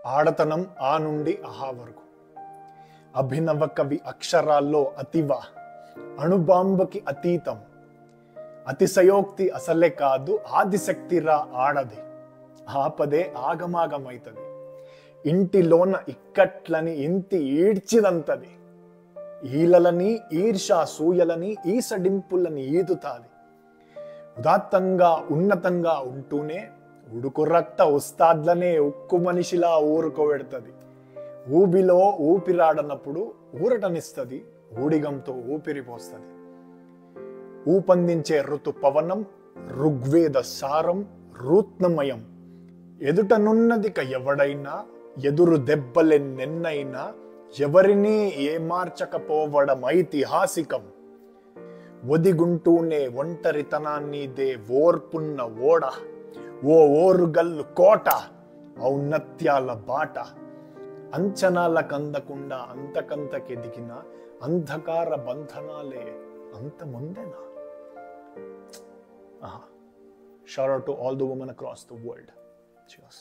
ఆడతనం ఆ నుండి ఆహా వరకు. అభినవ కవి అక్షరాల్లో అతివ, అణుబాంబకి అతీతం. అతిశయోక్తి అసలే కాదు, ఆదిశక్తిరా ఆడది. ఆపదే ఆగమాగమైతది. ఇంటిలోన ఇక్కట్లని ఇంటి ఈడ్చిదంతది. ఈలలని ఈర్షా సూయలని ఈసడింపులని ఈదుతాది. ఉదాత్తంగా ఉన్నతంగా ఉంటూనే ఉడుకు రక్త ఉస్తాద్లనే ఉక్కు మనిషిలా ఊరుకోబెడుతుంది. ఊబిలో ఊపిరాడనప్పుడు ఊరటనిస్తుంది, ఊడిగంతో ఊపిరిపోస్తుంది. ఊపందించే ఋతు పవనం, ఋగ్వేద సారం, రూత్నమయం. ఎదుటనున్నదిక ఎవడైనా, ఎదురు దెబ్బలెన్నెన్నైనా, ఎవరినీ ఏమార్చకపోవడం ఐతిహాసికం. ఒదిగుంటూనే ఒంటరితనాన్నిదే ఓర్పున్న ఓడ, ఓ ఓరుగల్లు కోట, ఔన్నత్యాల బాట. అంచనాలకందకుండా అంతకంతకెదిగిన అంధకార బంధనాలే అంతముందేనా? Shout out to all the women across the world. Cheers.